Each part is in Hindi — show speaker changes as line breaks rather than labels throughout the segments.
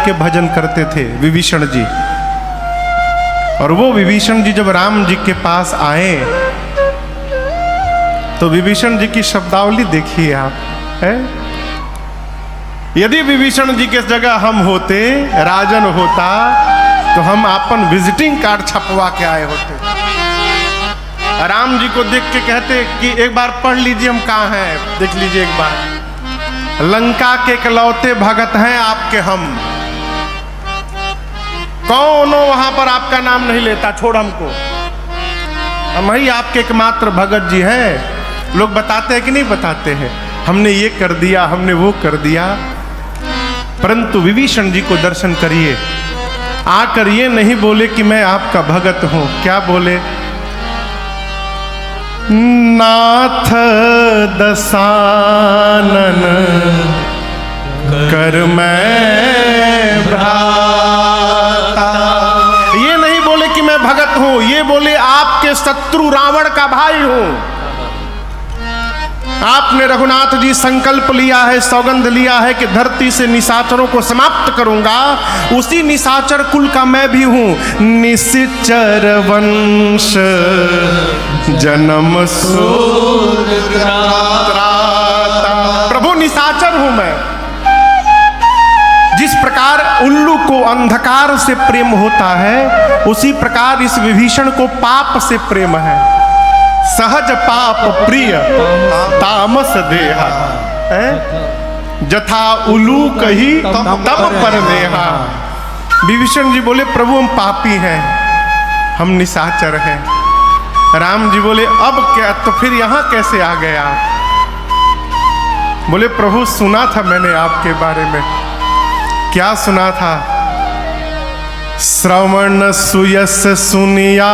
के भजन करते थे विभीषण जी। और वो विभीषण जी जब राम जी के पास आए तो विभीषण जी की शब्दावली देखिए आप, है? यदि विभीषण जी के जगह हम होते, राजन होता, तो हम अपन विजिटिंग कार्ड छपवा के आए होते। राम जी को देख के कहते कि एक बार पढ़ लीजिए हम कहाँ हैं, देख लीजिए एक बार। लंका के इकलौते भगत हैं आपके हम, कौन वहां पर आपका नाम नहीं लेता, छोड़ हमको, हम ही आपके एकमात्र भगत जी हैं। लोग बताते हैं कि नहीं बताते हैं, हमने ये कर दिया, हमने वो कर दिया। परंतु विभीषण जी को दर्शन करिए, आकर ये नहीं बोले कि मैं आपका भगत हूं, क्या बोले? नाथ दसानन कर मैं भ्राता। ये नहीं बोले कि मैं भगत हूं, ये बोले आपके शत्रु रावण का भाई हूं। आपने रघुनाथ जी संकल्प लिया है, सौगंध लिया है कि धरती से निशाचरों को समाप्त करूंगा, उसी निशाचर कुल का मैं भी हूं। निश्चर वंश जन्म सूरता, प्रभु निशाचर हूं मैं। जिस प्रकार उल्लू को अंधकार से प्रेम होता है, उसी प्रकार इस विभीषण को पाप से प्रेम है। सहज पाप प्रिय तामस देहा, जथा उलू कही तब पर नेहा। विभीषण जी बोले प्रभु हम पापी हैं, हम निशाचर हैं। राम जी बोले अब क्या, तो फिर यहां कैसे आ गए आप? बोले प्रभु सुना था मैंने आपके बारे में। क्या सुना था? श्रवण सुयस सुनियायऊं,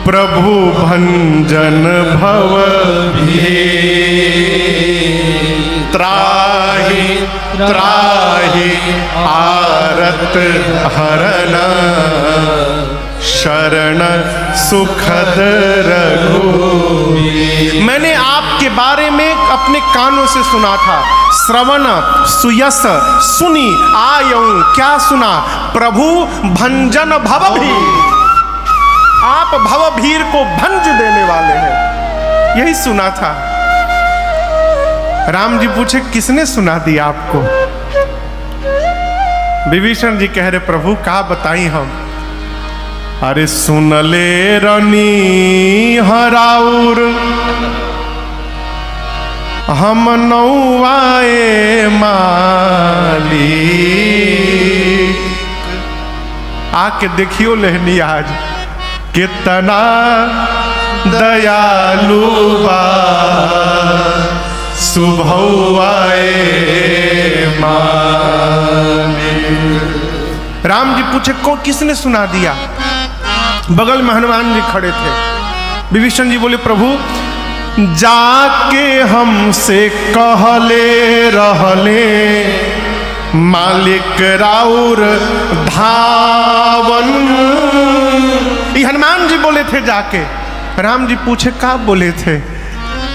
प्रभु भंजन भव त्राहि त्राहि आरत हरण, शरण सुखद रघु। मैंने आपके बारे में अपने कानों से सुना था। श्रवण सुयस सुनी आयऊं, क्या सुना? प्रभु भंजन भवभीर, आप भवभीर को भंज देने वाले हैं, यही सुना था। राम जी पूछे किसने सुना दिया आपको? विभीषण जी कह रहे प्रभु का बताई हम। अरे सुन ले रनी हराउर, हम नौआए मालिक। आके देखियो लेहनी आज कितना दयालु बा, सुभौआए मालिक। राम जी पूछे को किसने सुना दिया? बगल में हनुमान जी खड़े थे। विभीषण जी बोले प्रभु जाके हमसे कहले रहले, मालिक राउर धावन। ये हनुमान जी बोले थे जाके। राम जी पूछे का बोले थे?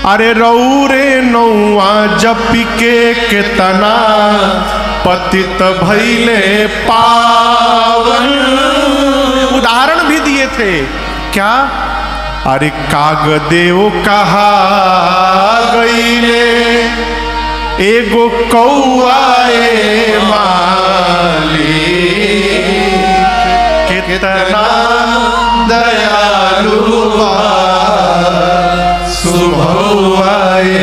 अरे रौरे नौआ जपी के केतना, पतित भइले पावन। उदाहरण भी दिए थे क्या? अरे कागदेव कहा गईले, एगो कौआए मालिक, कितना दयालु सुभौआए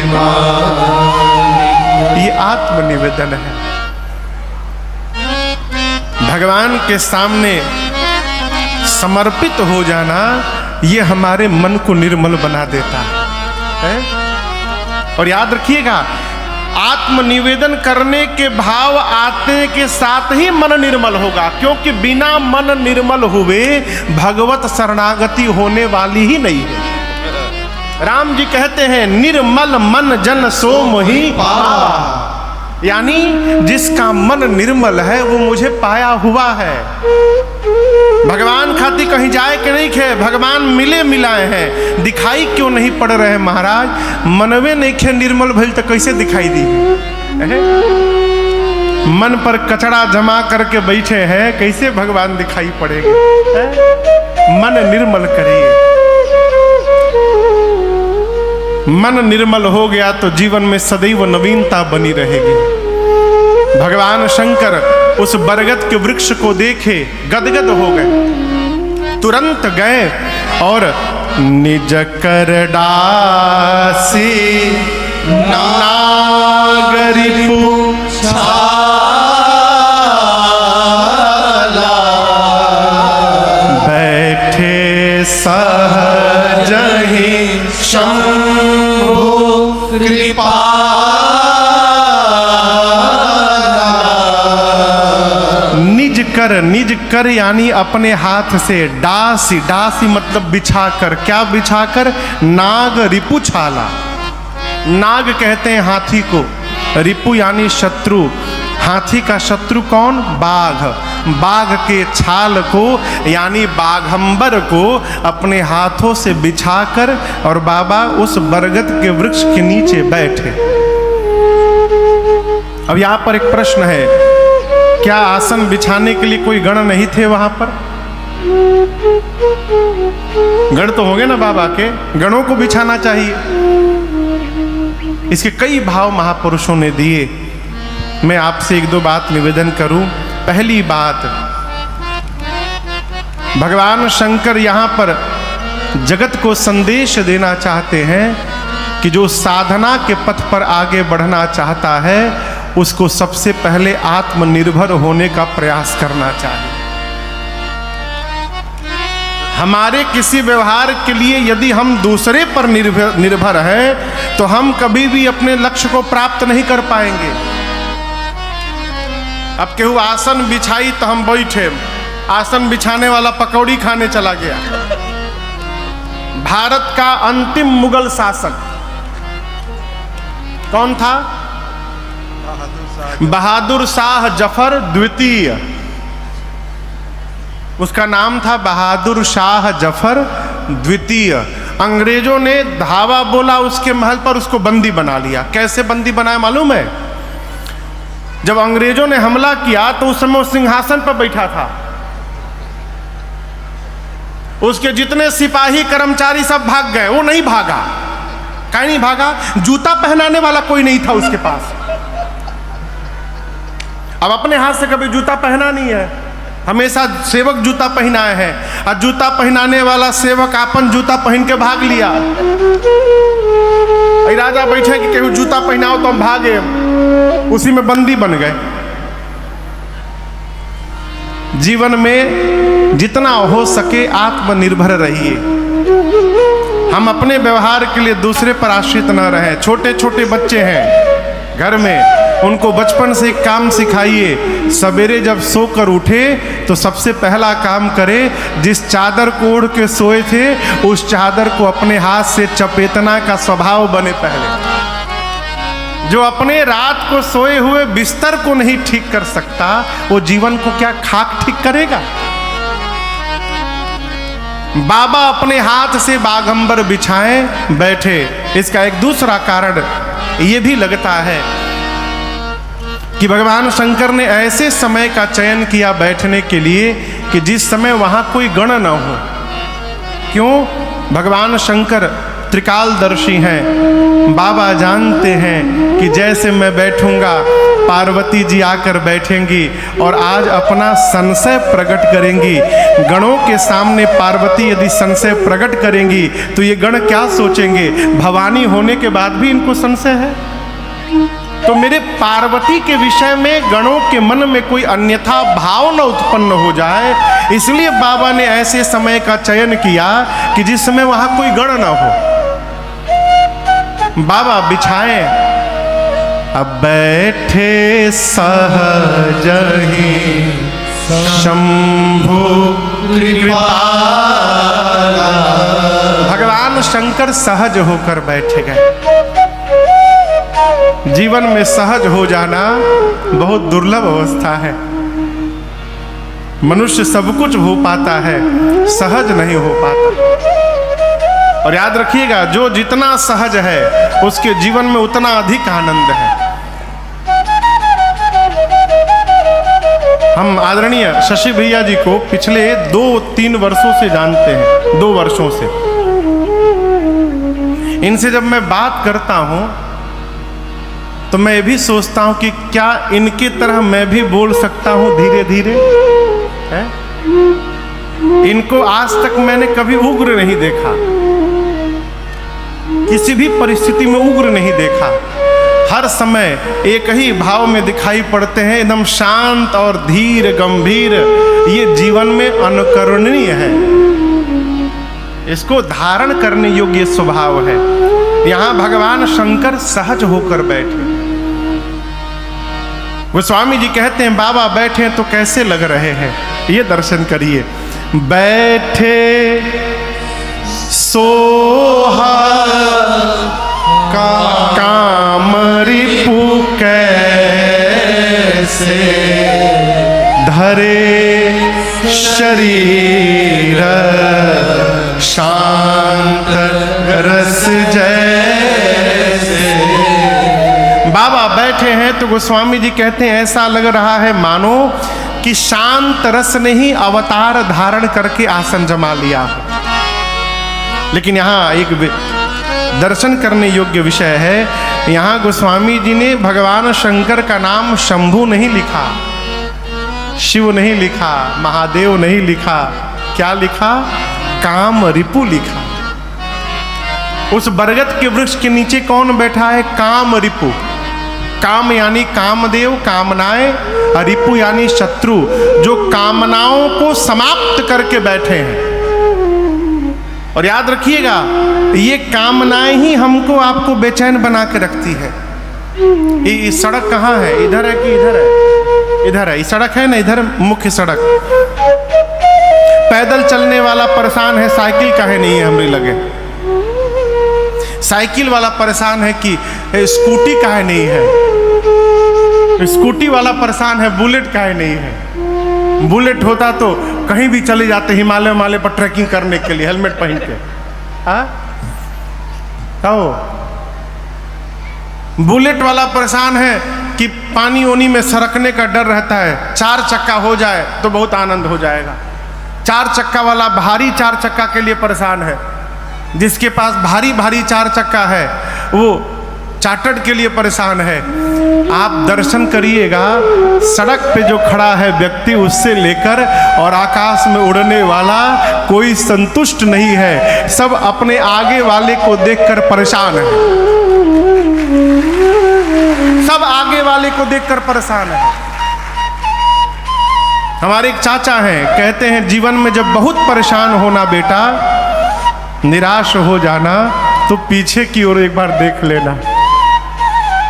मालिक। ये आत्मनिवेदन है। भगवान के सामने समर्पित हो जाना, ये हमारे मन को निर्मल बना देता है। और याद रखिएगा, आत्मनिवेदन करने के भाव आते के साथ ही मन निर्मल होगा, क्योंकि बिना मन निर्मल हुए भगवत शरणागति होने वाली ही नहीं है। राम जी कहते हैं निर्मल मन जन सो मोहि पावा, यानी जिसका मन निर्मल है वो मुझे पाया हुआ है। भगवान खाती कहीं जाए कि नहीं खे, भगवान मिले मिलाए हैं, दिखाई क्यों नहीं पड़ रहे महाराज? मनवे नहीं खे निर्मल भइल तो कैसे दिखाई दी? मन पर कचड़ा जमा करके बैठे हैं, कैसे भगवान दिखाई पड़ेंगे? मन निर्मल करिए। मन निर्मल हो गया तो जीवन में सदैव नवीनता बनी रहेगी। भगवान शंकर उस बरगद के वृक्ष को देखे गदगद हो गए, तुरंत गए और निज कर डासी नागरी पूछाला, बैठे सहज ही शंभु कृपा, निज कर यानी अपने हाथ से, डासी, डासी मतलब बिछाकर, क्या बिछाकर? नाग रिपु छाला। नाग कहते हैं हाथी को, रिपु यानी शत्रु। हाथी का शत्रु कौन? बाघ। बाघ के छाल को यानी बाघंबर को अपने हाथों से बिछाकर और बाबा उस बरगद के वृक्ष के नीचे बैठे। अब यहां पर एक प्रश्न है, क्या आसन बिछाने के लिए कोई गण नहीं थे वहां पर? गण तो होंगे ना बाबा के, गणों को बिछाना चाहिए। इसके कई भाव महापुरुषों ने दिए। मैं आपसे एक दो बात निवेदन करूं। पहली बात, भगवान शंकर यहां पर जगत को संदेश देना चाहते हैं कि जो साधना के पथ पर आगे बढ़ना चाहता है उसको सबसे पहले आत्मनिर्भर होने का प्रयास करना चाहिए। हमारे किसी व्यवहार के लिए यदि हम दूसरे पर निर्भर हैं तो हम कभी भी अपने लक्ष्य को प्राप्त नहीं कर पाएंगे। अब केहू आसन बिछाई तो हम बैठे, आसन बिछाने वाला पकौड़ी खाने चला गया। भारत का अंतिम मुगल शासक कौन था? बहादुर शाह जफर द्वितीय। उसका नाम था बहादुर शाह जफर द्वितीय। अंग्रेजों ने धावा बोला उसके महल पर, उसको बंदी बना लिया। कैसे बंदी बनाया मालूम है? जब अंग्रेजों ने हमला किया तो उस समय वो सिंहासन पर बैठा था। उसके जितने सिपाही कर्मचारी सब भाग गए, वो नहीं भागा। कहीं नहीं भागा? जूता पहनाने वाला कोई नहीं था उसके पास। अब अपने हाथ से कभी जूता पहना नहीं है, हमेशा सेवक जूता पहनाए हैं, और जूता पहनाने वाला सेवक अपन जूता पहन के भाग लिया। राजा बैठे कि केहू जूता पहनाओ तो हम भागे, उसी में बंदी बन गए। जीवन में जितना हो सके आत्मनिर्भर रहिए। हम अपने व्यवहार के लिए दूसरे पर आश्रित न रहें। छोटे छोटे बच्चे हैं घर में, उनको बचपन से एक काम सिखाइए। सवेरे जब सोकर उठे तो सबसे पहला काम करे, जिस चादर को ओढ़ के सोए थे उस चादर को अपने हाथ से चपेटना का स्वभाव बने पहले। जो अपने रात को सोए हुए बिस्तर को नहीं ठीक कर सकता, वो जीवन को क्या खाक ठीक करेगा? बाबा अपने हाथ से बाघंबर बिछाएं बैठे। इसका एक दूसरा कारण ये भी लगता है कि भगवान शंकर ने ऐसे समय का चयन किया बैठने के लिए कि जिस समय वहाँ कोई गण न हो। क्यों? भगवान शंकर त्रिकालदर्शी हैं। बाबा जानते हैं कि जैसे मैं बैठूंगा पार्वती जी आकर बैठेंगी और आज अपना संशय प्रकट करेंगी। गणों के सामने पार्वती यदि संशय प्रकट करेंगी तो ये गण क्या सोचेंगे? भवानी होने के बाद भी इनको संशय है। तो मेरे पार्वती के विषय में गणों के मन में कोई अन्यथा भाव न उत्पन्न हो जाए, इसलिए बाबा ने ऐसे समय का चयन किया कि जिस समय वहां कोई गण न हो। बाबा बिछाए, अब बैठे सहज ही शंभु कृपाला। भगवान शंकर सहज होकर बैठे गए। जीवन में सहज हो जाना बहुत दुर्लभ अवस्था है। मनुष्य सब कुछ हो पाता है, सहज नहीं हो पाता। और याद रखिएगा, जो जितना सहज है उसके जीवन में उतना अधिक आनंद है। हम आदरणीय शशि भैया जी को पिछले 2-3 वर्षों से जानते हैं, 2 वर्षों से। इनसे जब मैं बात करता हूं तो मैं भी सोचता हूं कि क्या इनकी तरह मैं भी बोल सकता हूं धीरे धीरे, है? इनको आज तक मैंने कभी उग्र नहीं देखा, किसी भी परिस्थिति में उग्र नहीं देखा। हर समय एक ही भाव में दिखाई पड़ते हैं, एकदम शांत और धीर गंभीर। ये जीवन में अनुकरणीय है, इसको धारण करने योग्य स्वभाव है। यहां भगवान शंकर सहज होकर बैठे। गोस्वामी जी कहते हैं, बाबा बैठे तो कैसे लग रहे हैं, ये दर्शन करिए। बैठे सोहा काम रिपु कैसे धरे शरीर शांत रस जैसे। बाबा बैठे हैं तो गोस्वामी जी कहते हैं, ऐसा लग रहा है मानो कि शांत रस ने ही अवतार धारण करके आसन जमा लिया। लेकिन यहाँ एक दर्शन करने योग्य विषय है, यहाँ गोस्वामी जी ने भगवान शंकर का नाम शंभु नहीं लिखा, शिव नहीं लिखा, महादेव नहीं लिखा, क्या लिखा? काम रिपु लिखा। उस बरगद के वृक्ष के नीचे कौन बैठा है? काम रिपु। काम यानी कामदेव, कामनाएं, और रिपु यानी शत्रु, जो कामनाओं को समाप्त करके बैठे हैं। और याद रखिएगा, ये कामनाएं ही हमको आपको बेचैन बना के रखती है। ये सड़क कहाँ है? इधर है कि इधर है? इधर है। ये सड़क है ना, इधर मुख्य सड़क। पैदल चलने वाला परेशान है, साइकिल काहे नहीं है हमरे लगे? साइकिल वाला परेशान है कि स्कूटी काहे नहीं है? स्कूटी वाला परेशान है, बुलेट काहे नहीं है? बुलेट होता तो कहीं भी चले जाते, हिमालय पर ट्रैकिंग करने के लिए हेलमेट पहन के। हाँ, बुलेट वाला परेशान है कि पानी ओनी में सरकने का डर रहता है, 4 चक्का हो जाए तो बहुत आनंद हो जाएगा। 4 चक्का वाला भारी 4 चक्का के लिए परेशान है। जिसके पास भारी 4 चक्का है वो चार्टर्ड के लिए परेशान है। आप दर्शन करिएगा, सड़क पे जो खड़ा है व्यक्ति, उससे लेकर और आकाश में उड़ने वाला कोई संतुष्ट नहीं है। सब अपने आगे वाले को देखकर परेशान है। सब आगे वाले को देखकर परेशान है। हमारे एक चाचा हैं, कहते हैं जीवन में जब बहुत परेशान होना बेटा, निराश हो जाना, तो पीछे की ओर एक बार देख लेना।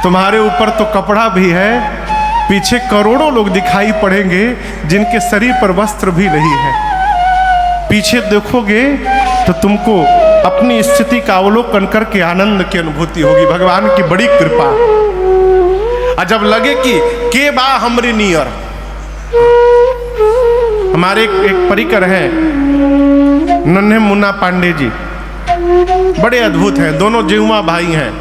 तुम्हारे ऊपर तो कपड़ा भी है, पीछे करोड़ों लोग दिखाई पड़ेंगे जिनके शरीर पर वस्त्र भी नहीं है। पीछे देखोगे तो तुमको अपनी स्थिति का अवलोकन करके आनंद की अनुभूति होगी। भगवान की बड़ी कृपा। और जब लगे कि के बा हमरे नियर, हमारे एक परिकर हैं नन्हे मुन्ना पांडे जी, बड़े अद्भुत हैं, दोनों जीवा भाई हैं।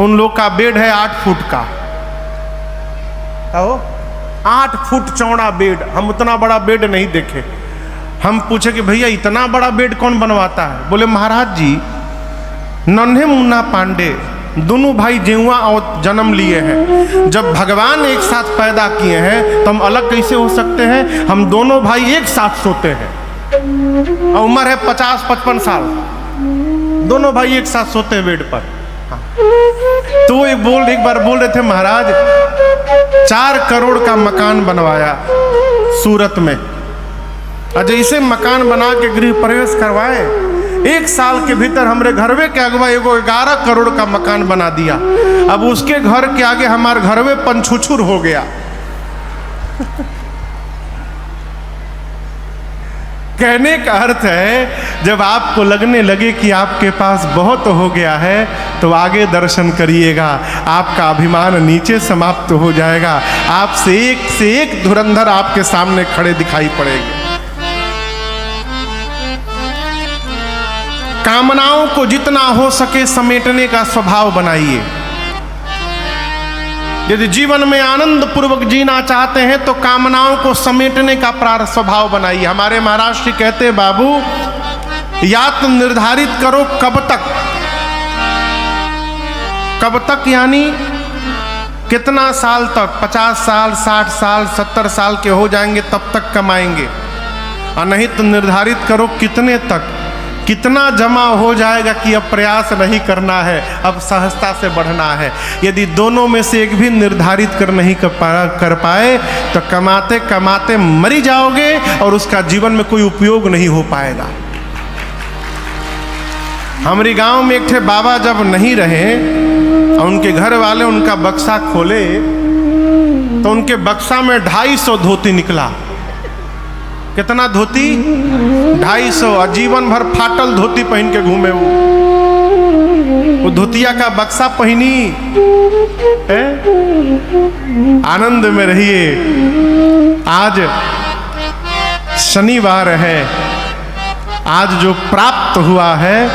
उन लोग का बेड है 8 फुट का, 8 फुट चौड़ा बेड। हम उतना बड़ा बेड नहीं देखे। हम पूछे कि भैया इतना बड़ा बेड कौन बनवाता है? बोले महाराज जी, नन्हे मुन्ना पांडे दोनों भाई जेवा और जन्म लिए हैं। जब भगवान एक साथ पैदा किए हैं तो हम अलग कैसे हो सकते हैं? हम दोनों भाई एक साथ सोते हैं। उम्र है 50-55 साल, दोनों भाई एक साथ सोते हैं बेड पर। तो वो एक बार बोल रहे थे, महाराज 4 करोड़ का मकान बनवाया सूरत में, और जैसे मकान बना के गृह प्रवेश करवाए, 1 साल के भीतर हमरे घरवे के अगवा एगो 11 करोड़ का मकान बना दिया। अब उसके घर के आगे हमारे घरवे पंछुछुर हो गया। कहने का अर्थ है जब आपको लगने लगे कि आपके पास बहुत हो गया है तो आगे दर्शन करिएगा, आपका अभिमान नीचे समाप्त हो जाएगा, आपसे एक धुरंधर आपके सामने खड़े दिखाई पड़ेंगे। कामनाओं को जितना हो सके समेटने का स्वभाव बनाइए। यदि जीवन में आनंद पूर्वक जीना चाहते हैं तो कामनाओं को समेटने का स्वभाव बनाइए। हमारे महाराज जी कहते हैं, बाबू या तो निर्धारित करो कब तक यानी कितना साल तक, 50 साल 60 साल 70 साल के हो जाएंगे तब तक कमाएंगे, और नहीं तो निर्धारित करो कितने तक, कितना जमा हो जाएगा कि अब प्रयास नहीं करना है, अब सहजता से बढ़ना है। यदि दोनों में से एक भी निर्धारित नहीं कर पाए तो कमाते कमाते मरी जाओगे और उसका जीवन में कोई उपयोग नहीं हो पाएगा। हमारे गांव में एक थे बाबा जब नहीं रहे और उनके घर वाले उनका बक्सा खोले तो उनके बक्सा में 250 धोती निकला। कितना धोती? 250। और जीवन भर फाटल धोती पहन के घूमे वो धोतिया का बक्सा पहनी है। आनंद में रहिए। आज शनिवार है, आज जो प्राप्त हुआ है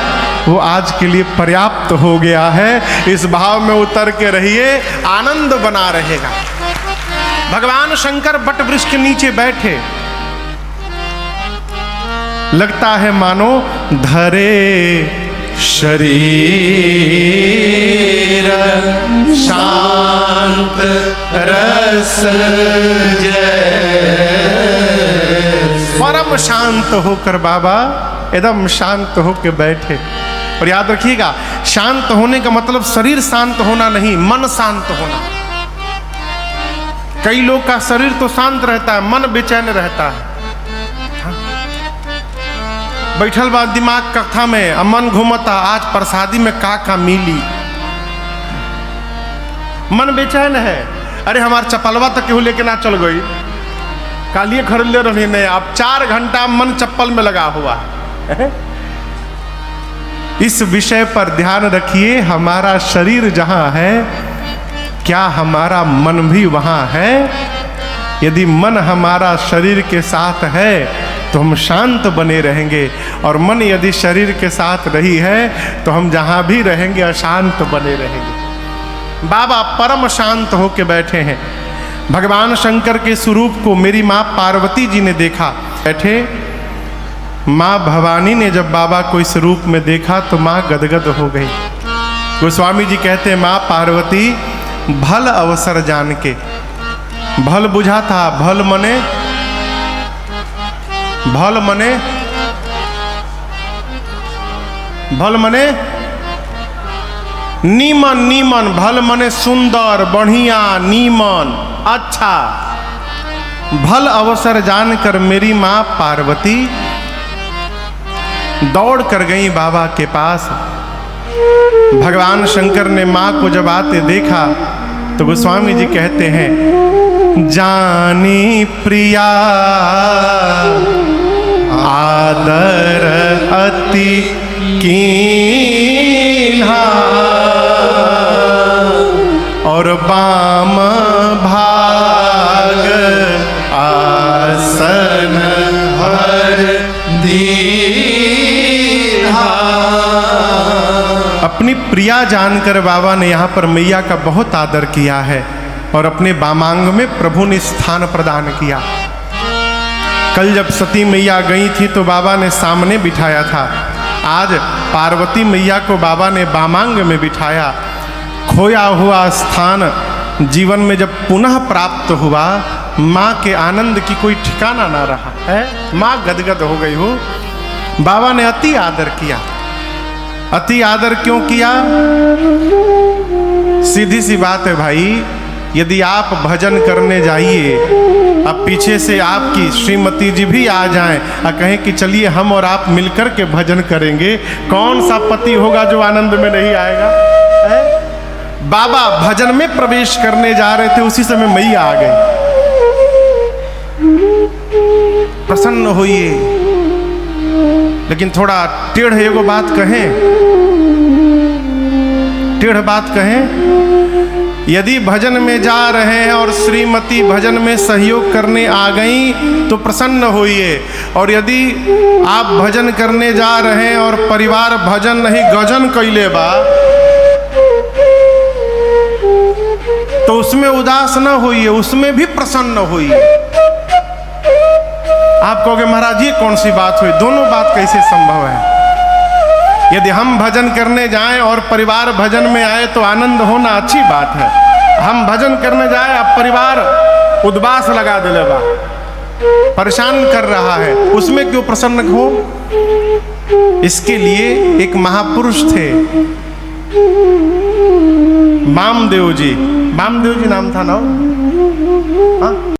वो आज के लिए पर्याप्त हो गया है। इस भाव में उतर के रहिए, आनंद बना रहेगा। भगवान शंकर बट वृक्ष के नीचे बैठे, लगता है मानो धरे शरीर शांत रस परम शांत होकर बाबा एकदम शांत होकर बैठे। और याद रखिएगा, शांत होने का मतलब शरीर शांत होना नहीं, मन शांत होना। कई लोग का शरीर तो शांत रहता है, मन बेचैन रहता है। बैठल बा दिमाग कथा में, मन घूमता आज प्रसादी में का मिली, मन बेचैन है। अरे हमार चप्पलवा तक केहू लेके ना चल गई, कालिए खरीद ले रही नहीं, अब 4 घंटा मन चप्पल में लगा हुआ है। इस विषय पर ध्यान रखिए, हमारा शरीर जहां है क्या हमारा मन भी वहां है? यदि मन हमारा शरीर के साथ है तो हम शांत बने रहेंगे, और मन यदि शरीर के साथ रही है तो हम जहां भी रहेंगे अशांत बने रहेंगे। बाबा परम शांत होके बैठे हैं। भगवान शंकर के स्वरूप को मेरी माँ पार्वती जी ने देखा बैठे। माँ भवानी ने जब बाबा को इस रूप में देखा तो माँ गदगद हो गई। गोस्वामी जी कहते हैं, माँ पार्वती भल अवसर जान के, भल बुझा था, भल मने नीमन, नीमन भल मने सुंदर, बढ़िया, नीमन, अच्छा। भल अवसर जानकर मेरी माँ पार्वती दौड़ कर गई बाबा के पास। भगवान शंकर ने माँ को जब आते देखा तो गोस्वामी जी कहते हैं, जानी प्रिया आदर अति कीन्हा, और बाम भाग आसन हर दीन्हा। अपनी प्रिया जानकर बाबा ने यहाँ पर मैया का बहुत आदर किया है और अपने वामांग में प्रभु ने स्थान प्रदान किया। कल जब सती मैया गई थी तो बाबा ने सामने बिठाया था, आज पार्वती मैया को बाबा ने वामांग में बिठाया। खोया हुआ स्थान जीवन में जब पुनः प्राप्त हुआ, माँ के आनंद की कोई ठिकाना ना रहा है। माँ गदगद हो गई हो। बाबा ने अति आदर किया। अति आदर क्यों किया? सीधी सी बात है भाई, यदि आप भजन करने जाइए, अब पीछे से आपकी श्रीमती जी भी आ जाएं और कहें कि चलिए हम और आप मिलकर के भजन करेंगे, कौन सा पति होगा जो आनंद में नहीं आएगा? है? बाबा भजन में प्रवेश करने जा रहे थे, उसी समय मैया आ गई। प्रसन्न होइए, लेकिन थोड़ा टेढ़ एगो बात कहें, टेढ़ बात कहें, यदि भजन में जा रहे हैं और श्रीमती भजन में सहयोग करने आ गई तो प्रसन्न होइए, और यदि आप भजन करने जा रहे हैं और परिवार भजन नहीं गजन कैले बा तो उसमें उदास न होइए, उसमें भी प्रसन्न होइए। आप कहोगे महाराज ये कौन सी बात हुई, दोनों बात कैसे संभव है? यदि हम भजन करने जाएं और परिवार भजन में आए तो आनंद होना अच्छी बात है। हम भजन करने जाए, अब परिवार उद्वास लगा दिले बा, परेशान कर रहा है, उसमें क्यों प्रसन्न हो? इसके लिए एक महापुरुष थे, वामदेव जी। वामदेव जी नाम था ना? हाँ?